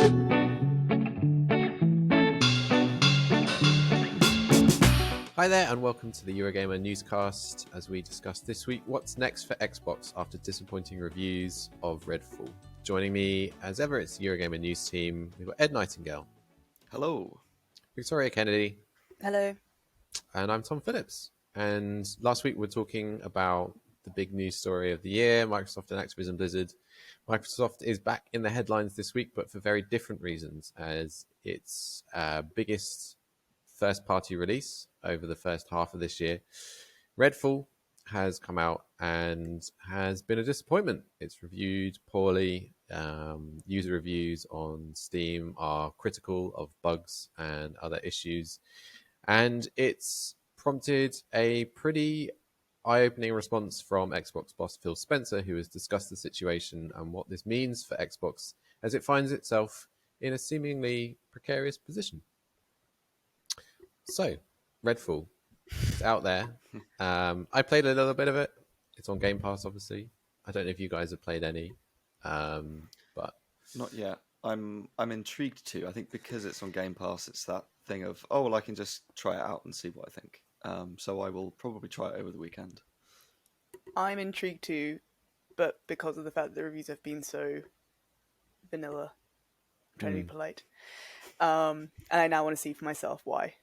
Hi there, and welcome to the Eurogamer Newscast as we discuss this week what's next for Xbox after disappointing reviews of Redfall. Joining me, as ever, it's the Eurogamer News team. We've got Ed Nightingale. Hello. Victoria Kennedy. Hello. And I'm Tom Phillips. And last week we were talking about the big news story of the year, Microsoft and Activision Blizzard. Microsoft is back in the headlines this week, but for very different reasons, as its biggest first-party release over the first half of this year, Redfall, has come out and has been a disappointment. It's reviewed poorly. User reviews on Steam are critical of bugs and other issues. And it's prompted a pretty eye-opening response from Xbox boss Phil Spencer, who has discussed the situation and what this means for Xbox as it finds itself in a seemingly precarious position. So, Redfall, it's out there. I played a little bit of it. It's on Game Pass, obviously. I don't know if you guys have played any, but Not yet. I'm intrigued to. I think because it's on Game Pass, it's that thing of, oh, well, I can just try it out and see what I think. So I will probably try it over the weekend. I'm intrigued too, but because of the fact that the reviews have been so vanilla, I'm trying to be polite, and I now want to see for myself why.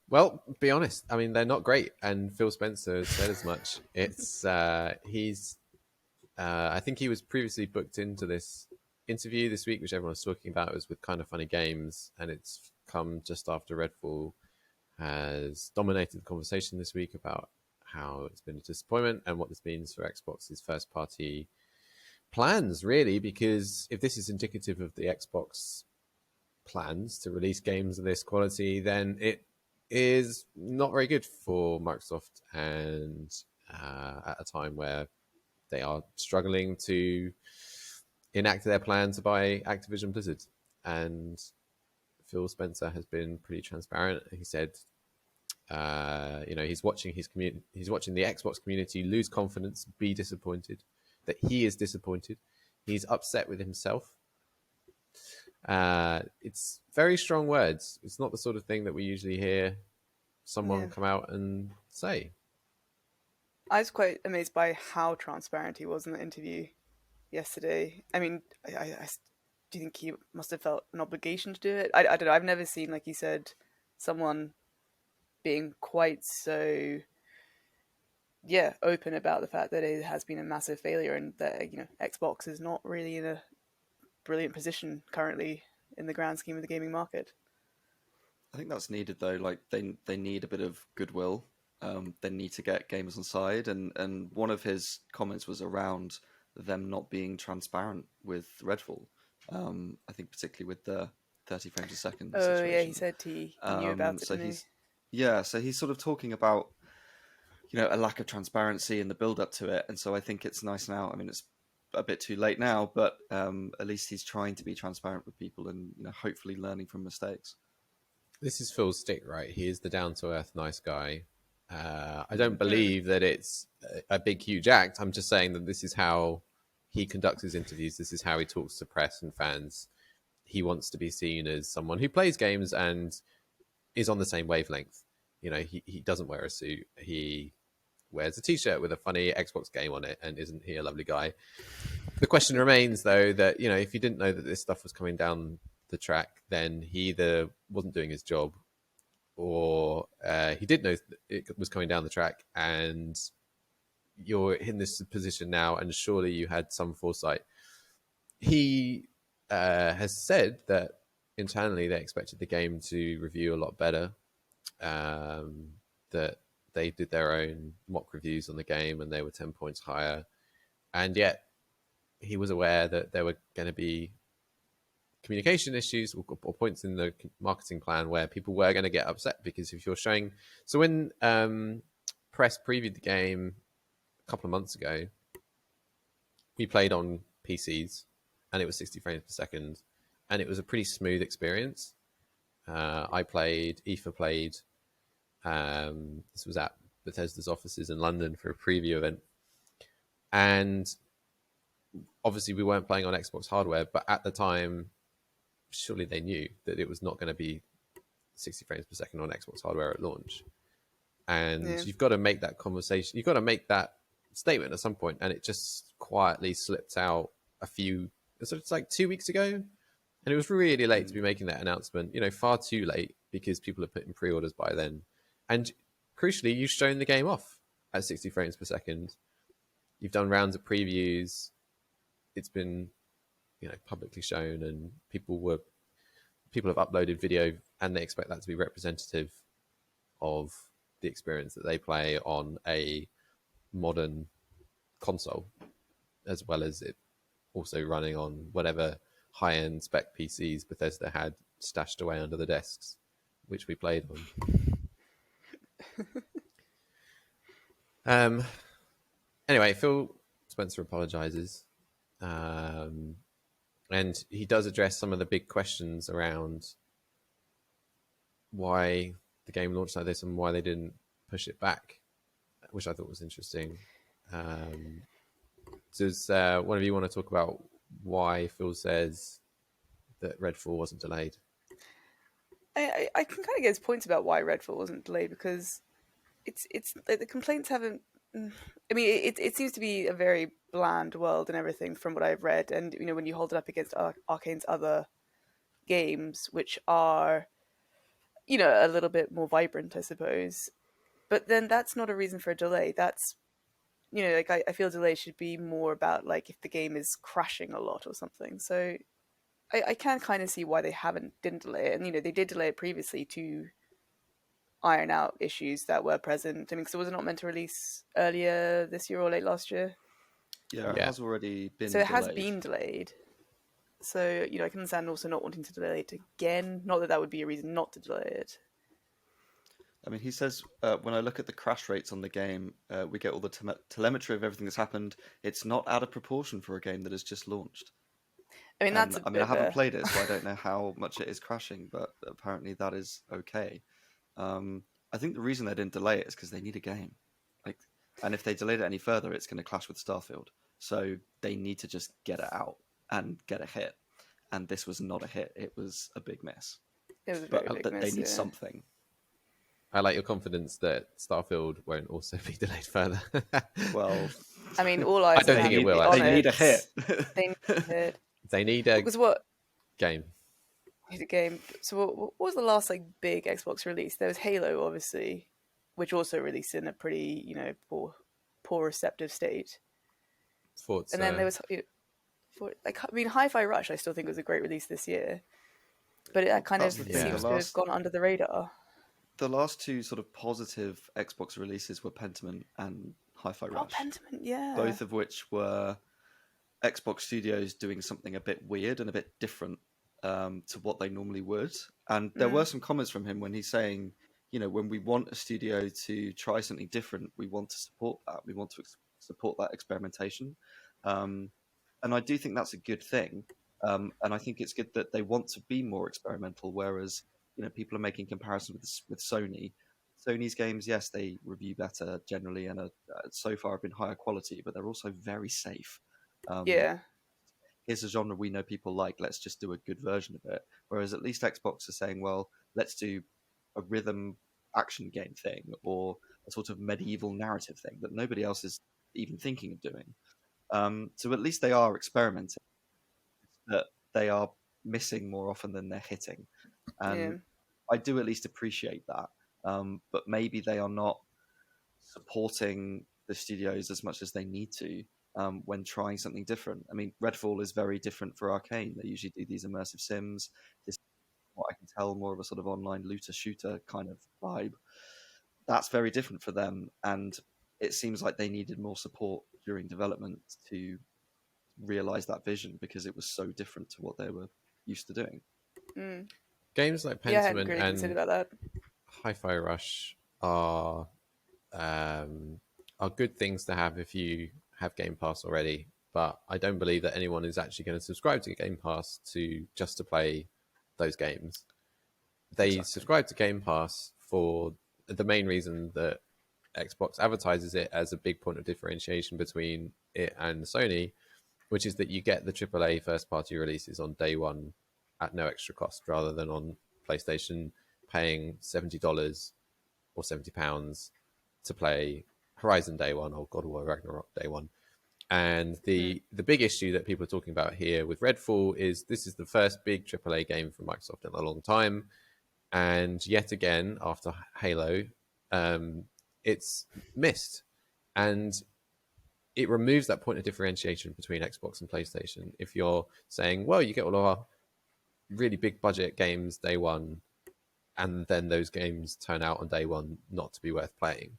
well, be honest. I mean, they're not great, and Phil Spencer said as much. It's he's. I think he was previously booked into this interview this week, which everyone was talking about. It was with Kind of Funny Games, and it's come just after Redfall has dominated the conversation this week about how it's been a disappointment and what this means for Xbox's first-party plans, really, because if this is indicative of the Xbox plans to release games of this quality, then it is not very good for Microsoft, and at a time where they are struggling to enact their plan to buy Activision Blizzard. And Phil Spencer has been pretty transparent. He said, he's watching he's watching the Xbox community lose confidence, be disappointed, that he is disappointed. He's upset with himself. It's very strong words. It's not the sort of thing that we usually hear someone come out and say. I was quite amazed by how transparent he was in the interview yesterday. I mean, I do you think he must have felt an obligation to do it? I don't know. I've never seen, like you said, someone being quite so open about the fact that it has been a massive failure and that Xbox is not really in a brilliant position currently in the grand scheme of the gaming market. I think that's needed though. Like they need a bit of goodwill. They need to get gamers on side, and one of his comments was around them not being transparent with Redfall. I think particularly with the 30 frames a second situation. Oh yeah, he said he knew about it. So he's sort of talking about a lack of transparency in the build up to it, and so I think it's nice now. I mean, it's a bit too late now, but at least he's trying to be transparent with people and hopefully learning from mistakes. This is Phil's stick, right? He is the down-to-earth nice guy. I don't believe that it's a big, huge act. I'm just saying that this is how he conducts his interviews. This is how he talks to press and fans. He wants to be seen as someone who plays games and is on the same wavelength. He doesn't wear a suit. He wears a t-shirt with a funny Xbox game on it, and isn't he a lovely guy? The question remains, though, that if he didn't know that this stuff was coming down the track, then he either wasn't doing his job, or he did know it was coming down the track, and you're in this position now, and surely you had some foresight. He has said that internally they expected the game to review a lot better, that they did their own mock reviews on the game and they were 10 points higher, and yet he was aware that there were going to be communication issues or points in the marketing plan where people were going to get upset, because if you're showing... So when press previewed the game a couple of months ago, we played on PCs and it was 60 frames per second, and it was a pretty smooth experience. I played, Aoife played, this was at Bethesda's offices in London for a preview event, and obviously we weren't playing on Xbox hardware, but at the time, surely they knew that it was not going to be 60 frames per second on Xbox hardware at launch. And Yeah. you've got to make that conversation, you've got to make that statement at some point, and it just quietly slipped out so it's like 2 weeks ago, and it was really late to be making that announcement, far too late, because people are putting pre-orders by then. And crucially, you've shown the game off at 60 frames per second. You've done rounds of previews. It's been, publicly shown, and people have uploaded video, and they expect that to be representative of the experience that they play on a modern console, as well as it also running on whatever high-end spec PCs Bethesda had stashed away under the desks, which we played on. Anyway, Phil Spencer apologizes, and he does address some of the big questions around why the game launched like this and why they didn't push it back, which I thought was interesting. Does one of you want to talk about why Phil says that Redfall wasn't delayed? I can kind of get his points about why Redfall wasn't delayed, because it's like the complaints haven't. I mean, it seems to be a very bland world and everything from what I've read, and when you hold it up against Arcane's other games, which are a little bit more vibrant, I suppose. But then that's not a reason for a delay. That's like I feel delay should be more about like if the game is crashing a lot or something. So I can kind of see why they didn't delay it, and they did delay it previously to iron out issues that were present. I mean, because it was not meant to release earlier this year or late last year. Yeah, it has already been. So it has been delayed. So I can understand also not wanting to delay it again. Not that would be a reason not to delay it. I mean, he says, when I look at the crash rates on the game, we get all the telemetry of everything that's happened. It's not out of proportion for a game that has just launched. I mean, I haven't played it, so I don't know how much it is crashing, but apparently that is okay. I think the reason they didn't delay it is because they need a game. And if they delayed it any further, it's going to clash with Starfield. So they need to just get it out and get a hit. And this was not a hit. It was a big miss. It was a very big miss. They need something. I like your confidence that Starfield won't also be delayed further. Well, I mean, all I don't think it will. They need a hit. They need a hit. They need a game. Need a game. So what was the last big Xbox release? There was Halo, obviously, which also released in a pretty poor receptive state. Forza. And then there was Hi-Fi Rush. I still think was a great release this year, but it kind of seems to have gone under the radar. The last two sort of positive Xbox releases were Pentiment and Hi-Fi Rush. Oh, Pentiment, yeah. Both of which were Xbox studios doing something a bit weird and a bit different to what they normally would. And there were some comments from him when he's saying, when we want a studio to try something different, we want to support that. We want to support that experimentation. And I do think that's a good thing. And I think it's good that they want to be more experimental, whereas people are making comparisons with Sony. Sony's games, yes, they review better generally and so far have been higher quality, but they're also very safe. Here's a genre we know people like, let's just do a good version of it. Whereas at least Xbox are saying, well, let's do a rhythm action game thing or a sort of medieval narrative thing that nobody else is even thinking of doing. So at least they are experimenting. That they are missing more often than they're hitting. And I do at least appreciate that. But maybe they are not supporting the studios as much as they need to when trying something different. I mean, Redfall is very different for Arcane. They usually do these immersive sims. This is what I can tell, more of a sort of online looter-shooter kind of vibe. That's very different for them. And it seems like they needed more support during development to realize that vision because it was so different to what they were used to doing. Games like Pentiment I hadn't really considered about that. Hi-Fi Rush are good things to have if you have Game Pass already, but I don't believe that anyone is actually going to subscribe to Game Pass just to play those games. They subscribe to Game Pass for the main reason that Xbox advertises it as a big point of differentiation between it and Sony which is that you get the AAA first party releases on day one at no extra cost, rather than on PlayStation paying $70 or £70 to play Horizon day one or God of War Ragnarok day one. And the big issue that people are talking about here with Redfall is this is the first big AAA game from Microsoft in a long time. And yet again, after Halo, it's missed. And it removes that point of differentiation between Xbox and PlayStation. If you're saying, well, you get all of our really big budget games day one, and then those games turn out on day one not to be worth playing.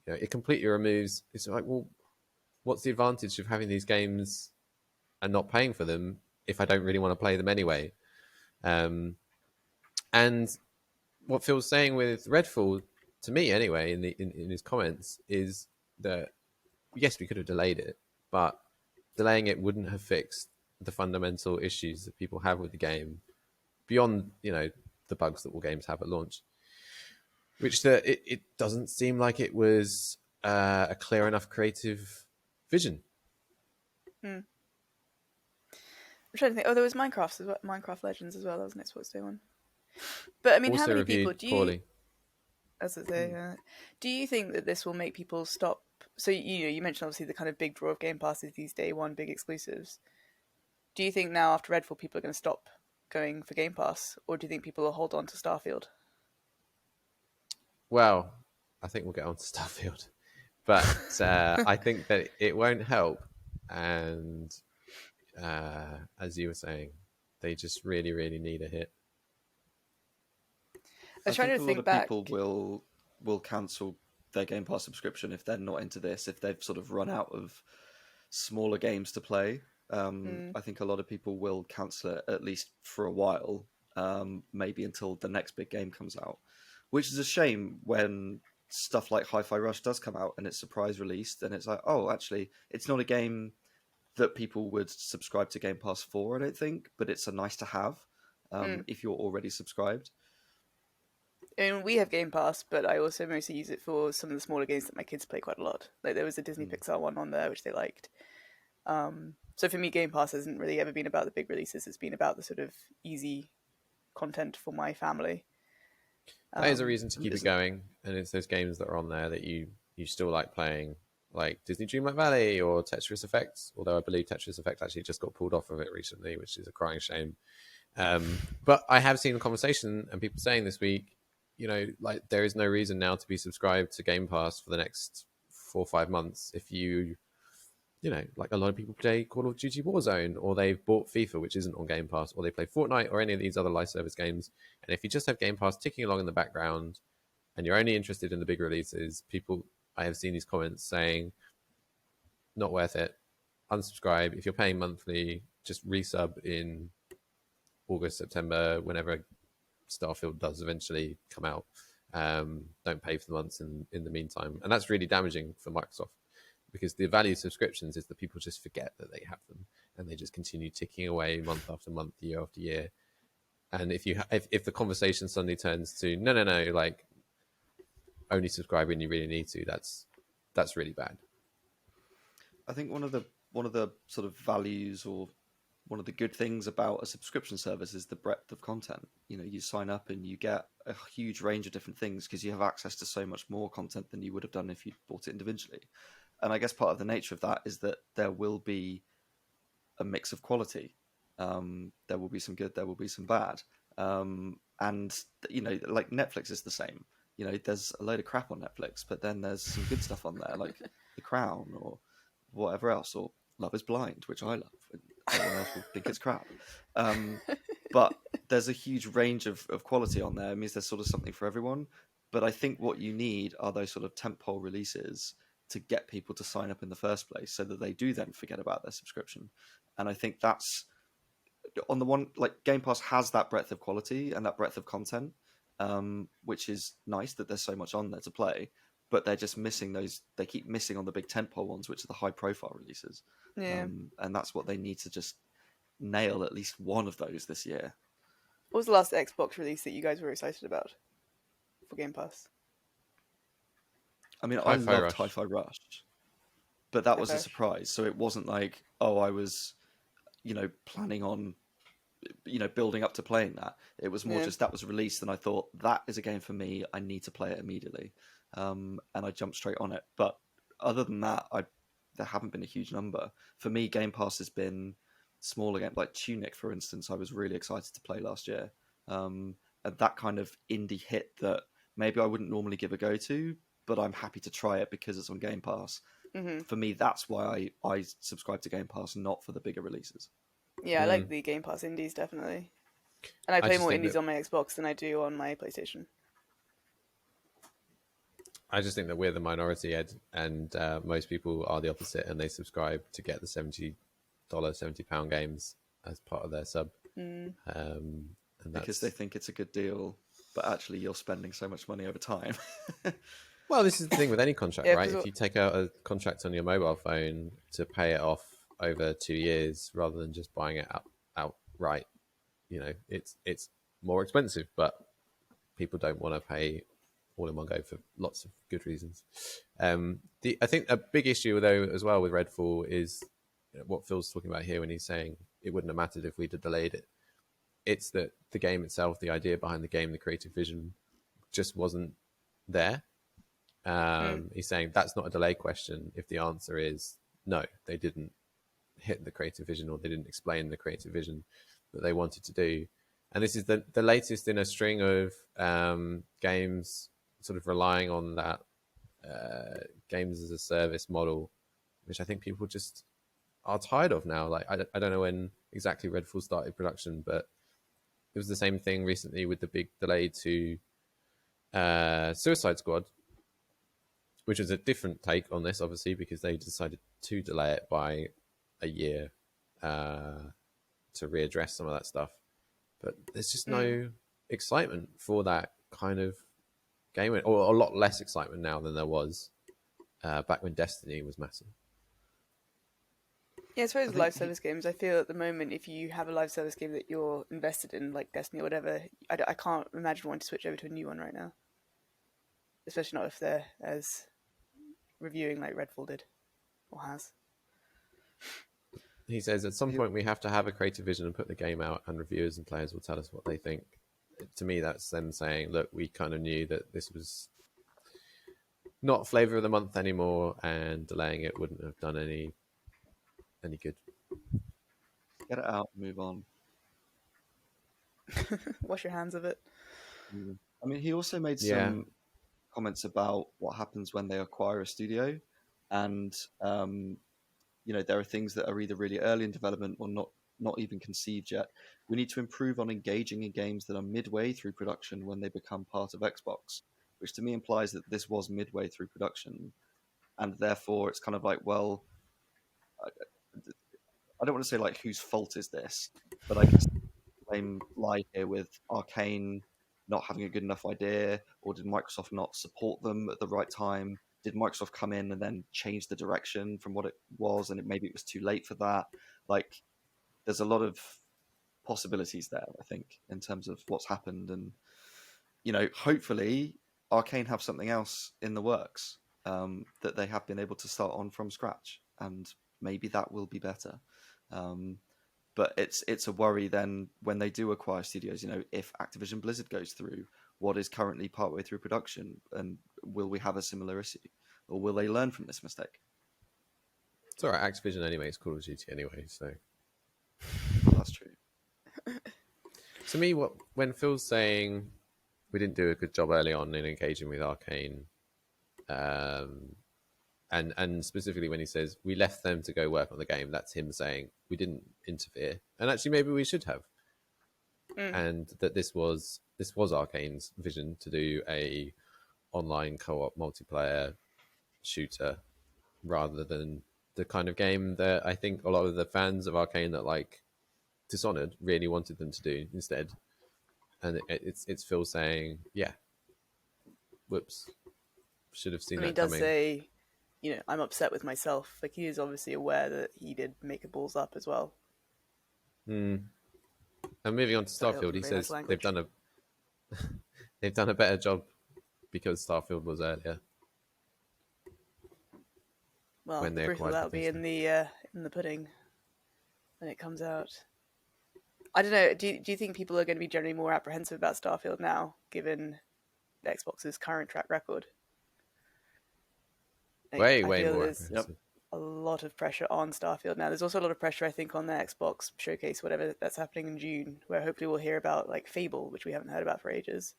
You know, it completely removes. It's like, well, what's the advantage of having these games and not paying for them if I don't really want to play them anyway? And what Phil's saying with Redfall, to me anyway, in his comments, is that yes, we could have delayed it, but delaying it wouldn't have fixed the fundamental issues that people have with the game beyond, the bugs that all games have at launch. Which it doesn't seem like it was a clear enough creative vision. I'm trying to think. Oh, there was Minecraft Legends as well. That was an Xbox Day one. But I mean, Also how many people do you? Poorly. As I say, do you think that this will make people stop? So you mentioned obviously the kind of big draw of Game Pass is these day one big exclusives. Do you think now after Redfall people are going to stop going for Game Pass, or do you think people will hold on to Starfield? Well, I think we'll get on to Starfield, but I think that it won't help. And as you were saying, they just really, really need a hit. I was trying to think back. A lot of people will cancel their Game Pass subscription if they're not into this, if they've sort of run out of smaller games to play. I think a lot of people will cancel it, at least for a while, maybe until the next big game comes out, which is a shame when stuff like Hi-Fi Rush does come out and it's surprise released, and it's like, oh, actually, it's not a game that people would subscribe to Game Pass for, I don't think, but it's a nice to have if you're already subscribed. And we have Game Pass, but I also mostly use it for some of the smaller games that my kids play quite a lot. Like there was a Disney Pixar one on there which they liked. So for me, Game Pass hasn't really ever been about the big releases. It's been about the sort of easy content for my family. That is a reason to keep it going, and it's those games that are on there that you still like playing, like Disney Dreamlight Valley or Tetris Effect. Although I believe Tetris Effect actually just got pulled off of it recently, which is a crying shame. But I have seen a conversation and people saying this week, like there is no reason now to be subscribed to Game Pass for the next 4 or 5 months if you like a lot of people play Call of Duty Warzone, or they've bought FIFA, which isn't on Game Pass, or they play Fortnite or any of these other live service games. And if you just have Game Pass ticking along in the background and you're only interested in the big releases, I have seen these comments saying, not worth it, unsubscribe. If you're paying monthly, just resub in August, September, whenever Starfield does eventually come out. Don't pay for the months in the meantime. And that's really damaging for Microsoft, because the value of subscriptions is that people just forget that they have them and they just continue ticking away month after month, year after year. And if the conversation suddenly turns to no, like only subscribe when you really need to, that's really bad. I think one of the sort of values, or one of the good things about a subscription service, is the breadth of content. You sign up and you get a huge range of different things because you have access to so much more content than you would have done if you bought it individually. And I guess part of the nature of that is that there will be a mix of quality. There will be some good, there will be some bad. And, like Netflix is the same. There's a load of crap on Netflix, but then there's some good stuff on there, like The Crown or whatever else, or Love is Blind, which I love. And everyone else will think it's crap. But there's a huge range of quality on there. It means there's sort of something for everyone. But I think what you need are those sort of tentpole releases to get people to sign up in the first place, so that they do then forget about their subscription. And I think that's on the one, like Game Pass has that breadth of quality and that breadth of content, which is nice that there's so much on there to play, but they're just missing those. They keep missing on the big tentpole ones, which are the high profile releases. Yeah. And that's what they need to just nail, at least one of those this year. What was the last Xbox release that you guys were excited about for Game Pass? I mean, I loved Hi-Fi Rush. but that was a Okay. surprise. So it wasn't like, oh, I was, planning on, building up to playing that. It was more Yeah. just that was released, and I thought that is a game for me. I need to play it immediately, and I jumped straight on it. But other than that, there haven't been a huge number for me. Game Pass has been smaller games like Tunic, for instance. I was really excited to play last year, and that kind of indie hit that maybe I wouldn't normally give a go to, but I'm happy to try it because it's on Game Pass. Hmm. For me, that's why I subscribe to Game Pass, not for the bigger releases. Yeah, I like the Game Pass indies definitely, and I I play just more think indies that on my Xbox than I do on my PlayStation. I just think that we're the minority, Ed, and most people are the opposite, and they subscribe to get the £70 games as part of their sub. Mm. And Because they think it's a good deal, but actually you're spending so much money over time. Well, this is the thing with any contract, Yeah, right? 'cause If you take out a contract on your mobile phone to pay it off over 2 years rather than just buying it outright, it's more expensive, but people don't want to pay all in one go for lots of good reasons. I think a big issue though as well with Redfall is what Phil's talking about here when he's saying it wouldn't have mattered if we'd have delayed it. It's that the game itself, the idea behind the game, the creative vision, just wasn't there. He's saying that's not a delay question if the answer is no, they didn't hit the creative vision or they didn't explain the creative vision that they wanted to do. And this is the latest in a string of games sort of relying on that games as a service model, which I think people just are tired of now. Like, I don't know when exactly Redfall started production, but it was the same thing recently with the big delay to Suicide Squad, which was a different take on this, obviously, because they decided to delay it by a year to readdress some of that stuff. But there's just no excitement for that kind of game, or a lot less excitement now than there was back when Destiny was massive. Yeah, as far as think live service games, I feel at the moment if you have a live service game that you're invested in, like Destiny or whatever, I can't imagine wanting to switch over to a new one right now. Especially not if they're as reviewing like Redfall did or has. He says at some point we have to have a creative vision and put the game out, and reviewers and players will tell us what they think. To me, that's them saying, look, we kind of knew that this was not flavor of the month anymore, and delaying it wouldn't have done any good. Get it out, move on. Wash your hands of it. I mean, he also made some comments about what happens when they acquire a studio, and there are things that are either really early in development or not even conceived yet. We need to improve on engaging in games that are midway through production when they become part of Xbox, which to me implies that this was midway through production, and therefore it's kind of like, well, I don't want to say like whose fault is this, but I guess blame lie here with Arcane not having a good enough idea, or did Microsoft not support them at the right time? Did Microsoft come in and then change the direction from what it was, and maybe it was too late for that? Like, there's a lot of possibilities there, I think, in terms of what's happened, and hopefully, Arcane have something else in the works that they have been able to start on from scratch, and maybe that will be better. But it's a worry then when they do acquire studios. If Activision Blizzard goes through what is currently partway through production, and will we have a similar issue, or will they learn from this mistake? It's all right. Activision only makes Call of Duty anyway, so That's true. to me, when Phil's saying we didn't do a good job early on in engaging with Arcane, and specifically when he says we left them to go work on the game, that's him saying we didn't interfere, and actually maybe we should have, and that this was Arcane's vision to do a online co-op multiplayer shooter rather than the kind of game that I think a lot of the fans of Arcane that like Dishonored really wanted them to do instead. And it's Phil saying, yeah, whoops, should have seen And he that does coming. say, I'm upset with myself. Like, he is obviously aware that he did make a balls up as well. And moving on to Starfield, he says they've done a better job because Starfield was earlier. Well, when the they proof of acquired that will be Bethesda. in the pudding when it comes out. I don't know. Do you think people are going to be generally more apprehensive about Starfield now, given Xbox's current track record? Way, I way feel more there's Yep. apprehensive. a lot of pressure on Starfield now. There's also a lot of pressure, I think, on the Xbox showcase, whatever that's happening in June, where hopefully we'll hear about like Fable, which we haven't heard about for ages.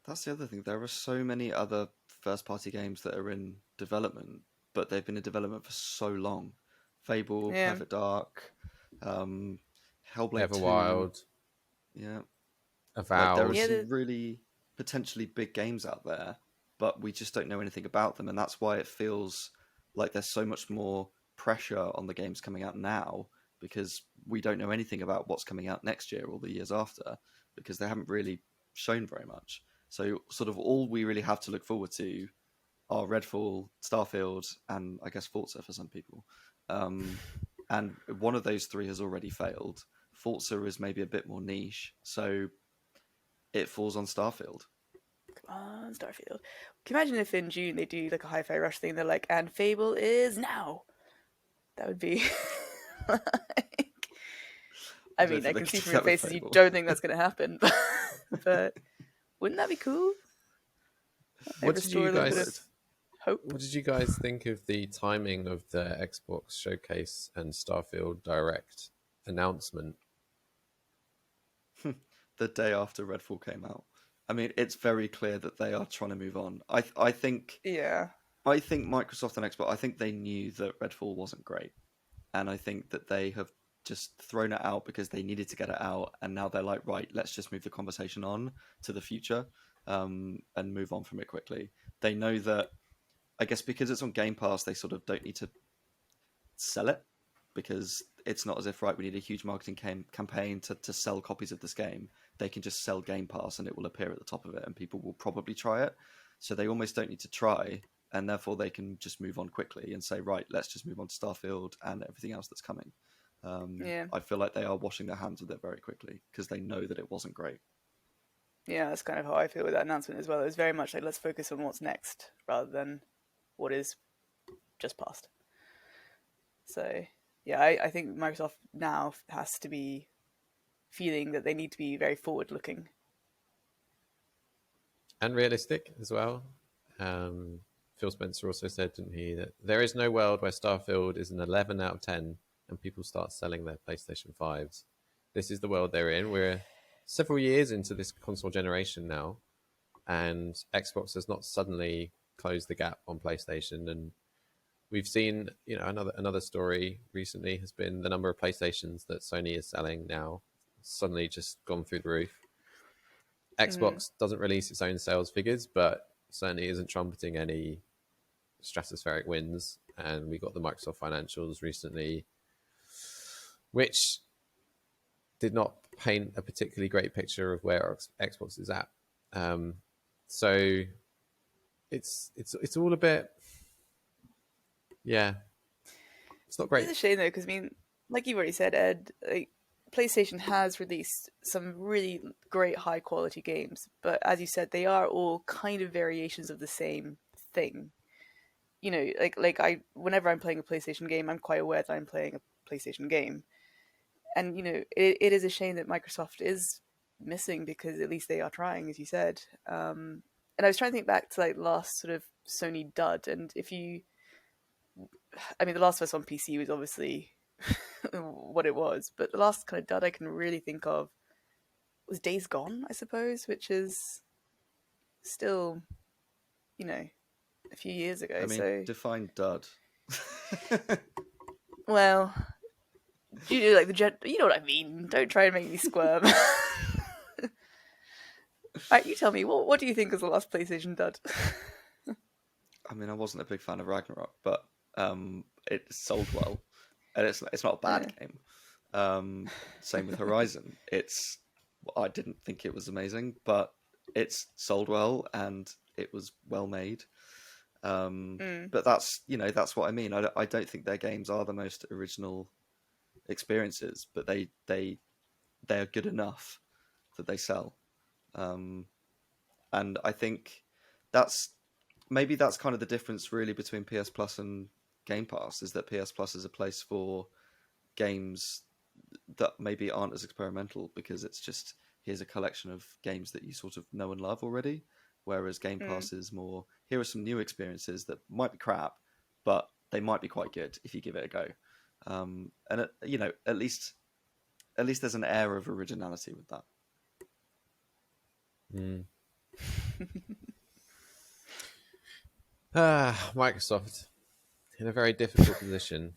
That's the other thing. There are so many other first-party games that are in development, but they've been in development for so long. Fable, Yeah. Perfect Dark, Hellblade 2. Everwild, Yeah. Like, there are Avowed. Yeah, some really potentially big games out there, but we just don't know anything about them. And that's why it feels like there's so much more pressure on the games coming out now, because we don't know anything about what's coming out next year or the years after, because they haven't really shown very much. So, sort of all we really have to look forward to are Redfall, Starfield, and I guess Forza for some people. And one of those three has already failed. Forza is maybe a bit more niche, so it falls on Starfield. come on, Starfield. Can you imagine if in June they do like a Hi-Fi Rush thing? They're like, and Fable is now. That would be. I mean, I can see from your faces you don't think that's going to happen, but wouldn't that be cool? What did you guys? Hope. What did you guys think of the timing of the Xbox showcase and Starfield Direct announcement? The day after Redfall came out. I mean, it's very clear that they are trying to move on. I think Yeah. Microsoft and Xbox, I think they knew that Redfall wasn't great. And I think that they have just thrown it out because they needed to get it out. And now they're like, right, let's just move the conversation on to the future and move on from it quickly. They know that, I guess because it's on Game Pass, they sort of don't need to sell it, because it's not as if, right, we need a huge marketing campaign to sell copies of this game. They can just sell Game Pass and it will appear at the top of it and people will probably try it. So they almost don't need to try, and therefore they can just move on quickly and say, right, let's just move on to Starfield and everything else that's coming. Yeah. I feel like they are washing their hands with it very quickly because they know that it wasn't great. Yeah, that's kind of how I feel with that announcement as well. It was very much like, let's focus on what's next rather than what is just past. So, yeah, I think Microsoft now has to be feeling that they need to be very forward-looking. And realistic as well. Phil Spencer also said, didn't he, that there is no world where Starfield is an 11 out of 10 and people start selling their PlayStation 5s. This is the world they're in. We're several years into this console generation now, and Xbox has not suddenly closed the gap on PlayStation. And we've seen, another story recently has been the number of PlayStations that Sony is selling now suddenly just gone through the roof. Xbox doesn't release its own sales figures, but certainly isn't trumpeting any stratospheric wins. And we got the Microsoft financials recently, which did not paint a particularly great picture of where Xbox is at. So it's all a bit, yeah, it's not great. It's a shame though, because I mean, like you've already said, Ed, like, PlayStation has released some really great high quality games, but as you said, they are all kind of variations of the same thing. You know, whenever I'm playing a PlayStation game, I'm quite aware that I'm playing a PlayStation game. And it is a shame that Microsoft is missing, because at least they are trying, as you said. And I was trying to think back to like last sort of Sony dud, and The Last of Us on PC was obviously what it was, but the last kind of dud I can really think of was Days Gone, I suppose, which is still, a few years ago. I mean, so define dud. well, you do like you know what I mean. Don't try and make me squirm. Alright, you tell me, what do you think was the last PlayStation dud? I mean, I wasn't a big fan of Ragnarok, but it sold well, and it's not a bad game. Same with Horizon. I didn't think it was amazing, but it's sold well and it was well made. But that's what I mean. I don't think their games are the most original experiences, but they are good enough that they sell. And I think that's maybe that's kind of the difference really between PS Plus and Game Pass, is that PS Plus is a place for games that maybe aren't as experimental, because it's just, here's a collection of games that you sort of know and love already, whereas Game Pass is more, here are some new experiences that might be crap, but they might be quite good if you give it a go. And at least there's an air of originality with that. Microsoft in a very difficult position.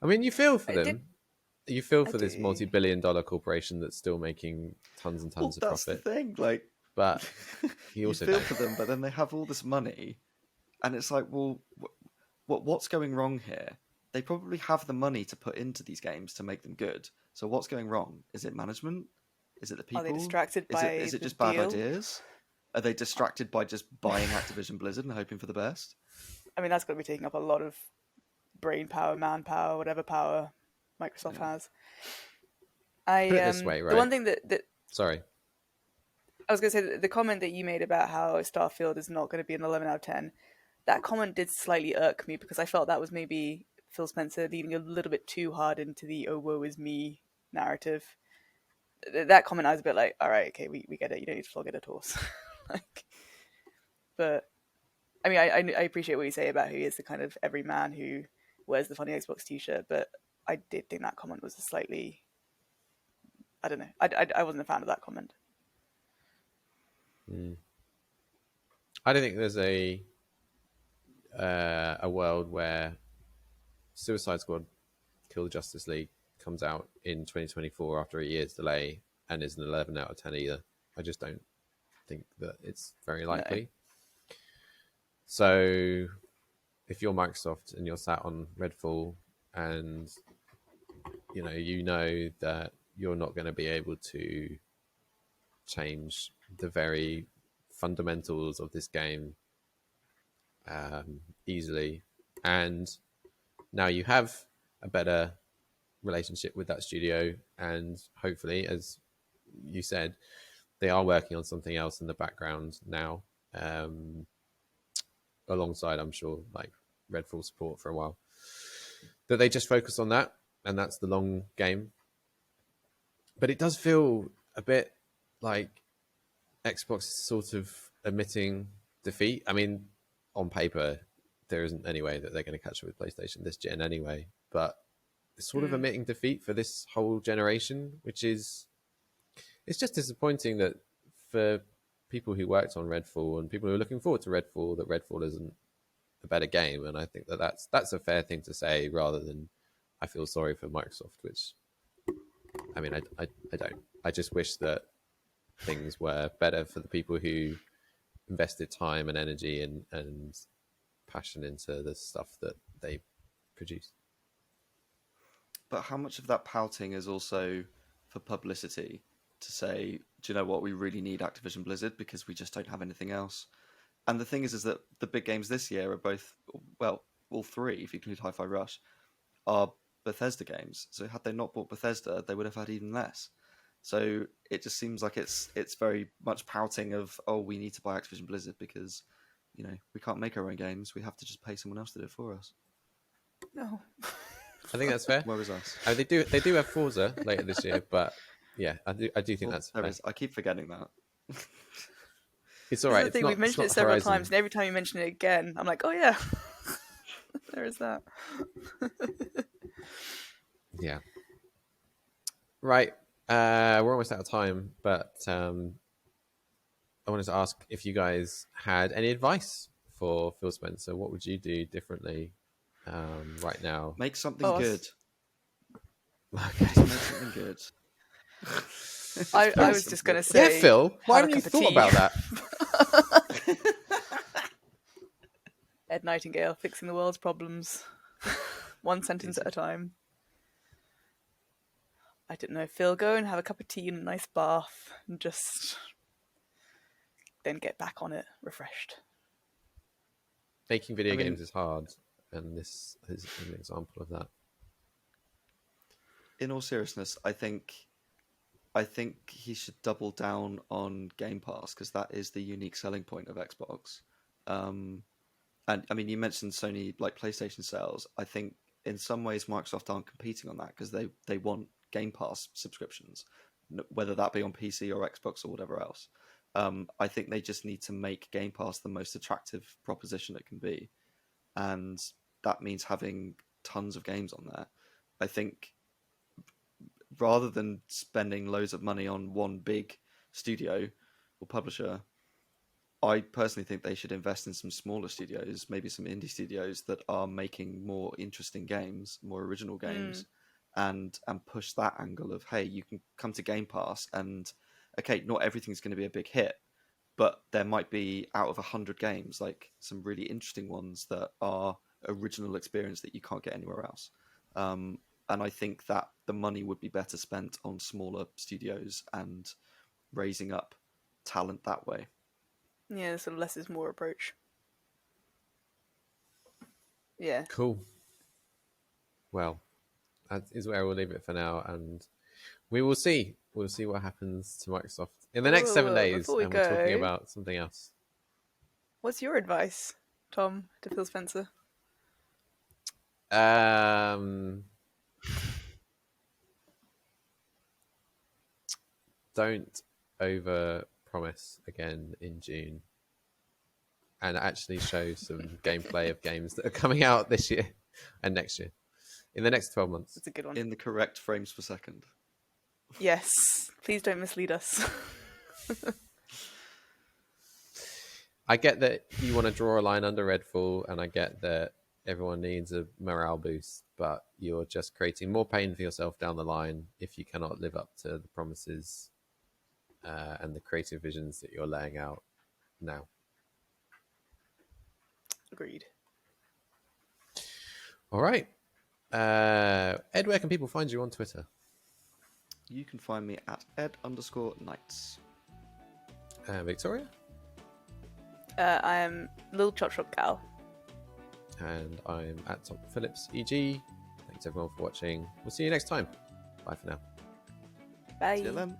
I mean, you feel for them. You feel for this multi-billion-dollar corporation that's still making tons and tons of that's profit. The thing, like, but you also feel for them, but then they have all this money, and it's like, well, what's going wrong here? They probably have the money to put into these games to make them good. So what's going wrong? Is it management? Is it the people? Are they distracted by Is it just the bad deal? ideas? Are they distracted by just buying Activision Blizzard and hoping for the best? I mean, that's going to be taking up a lot of brain power, manpower, whatever power Microsoft has. Put it this way, right? The one thing that sorry, I was going to say, the comment that you made about how Starfield is not going to be an 11 out of 10, that comment did slightly irk me, because I felt that was maybe Phil Spencer leaning a little bit too hard into the "oh, woe is me" narrative. That comment, I was a bit like, all right, okay, we get it. You don't need to flog it at all. But I mean, I appreciate what you say about who is the kind of everyman who wears the funny Xbox t-shirt, but I did think that comment was a slightly, I don't know. I wasn't a fan of that comment. I don't think there's a world where Suicide Squad Kill the Justice League comes out in 2024 after a year's delay and is an 11 out of 10 either. I just don't think that it's very likely. No. So if you're Microsoft and you're sat on Redfall and you know that you're not going to be able to change the very fundamentals of this game easily, and now you have a better relationship with that studio, and hopefully, as you said, they are working on something else in the background now, alongside, I'm sure, like Redfall support for a while, that they just focus on that, and that's the long game. But it does feel a bit like Xbox is sort of admitting defeat. I mean, on paper, there isn't any way that they're going to catch up with PlayStation this gen anyway, but it's sort of admitting defeat for this whole generation, which is, it's just disappointing that for people who worked on Redfall and people who are looking forward to Redfall, that Redfall isn't a better game. And I think that that's a fair thing to say, rather than I feel sorry for Microsoft, which, I mean, I don't. I just wish that things were better for the people who invested time and energy and passion into the stuff that they produce. But how much of that pouting is also for publicity, to say, do you know what, we really need Activision Blizzard because we just don't have anything else? And the thing is that the big games this year are both, well, all three, if you include Hi-Fi Rush, are Bethesda games. So had they not bought Bethesda, they would have had even less. So it just seems like it's very much pouting of, oh, we need to buy Activision Blizzard because, we can't make our own games. We have to just pay someone else to do it for us. No. I think that's fair. Where was us? They do have Forza later this year, but yeah, I do think that's fair. I keep forgetting that. It's all right. The thing, we've mentioned it several times, and every time you mention it again, I'm like, oh yeah, there is that. Yeah. Right. We're almost out of time, but I wanted to ask if you guys had any advice for Phil Spencer. What would you do differently right now? Make something good. Okay. Make something good. I was just going to say... Yeah, Phil, why haven't you thought about that? Ed Nightingale, fixing the world's problems. One sentence at a time. I don't know, Phil, go and have a cup of tea and a nice bath and just then get back on it refreshed. Making video games is hard, and this is an example of that. In all seriousness, I think he should double down on Game Pass, because that is the unique selling point of Xbox. And I mean, you mentioned Sony like PlayStation sales. I think in some ways Microsoft aren't competing on that because they want Game Pass subscriptions, whether that be on PC or Xbox or whatever else. I think they just need to make Game Pass the most attractive proposition it can be, and that means having tons of games on there. I think rather than spending loads of money on one big studio or publisher, I personally think they should invest in some smaller studios, maybe some indie studios that are making more interesting games, more original games, and push that angle of, hey, you can come to Game Pass and okay, not everything's going to be a big hit, but there might be out of 100 games, like some really interesting ones that are original experience that you can't get anywhere else. And I think that the money would be better spent on smaller studios and raising up talent that way. Yeah, sort of less is more approach. Yeah. Cool. Well, that is where we'll leave it for now, and we will see. We'll see what happens to Microsoft in the next 7 days, Before we and we're talking go, about something else. what's your advice, Tom, to Phil Spencer? Don't over promise again in June, and actually show some gameplay of games that are coming out this year and next year, in the next 12 months. It's a good one. In the correct frames per second. Yes, please don't mislead us. I get that you want to draw a line under Redfall, and I get that everyone needs a morale boost, but you're just creating more pain for yourself down the line if you cannot live up to the promises and the creative visions that you're laying out now. Agreed. All right. Ed, where can people find you on Twitter? You can find me at ed_knights. Victoria? I am Little Chop Shop Gal. And I'm at Tom Phillips EG. Thanks everyone for watching. We'll see you next time. Bye for now. Bye. See you then.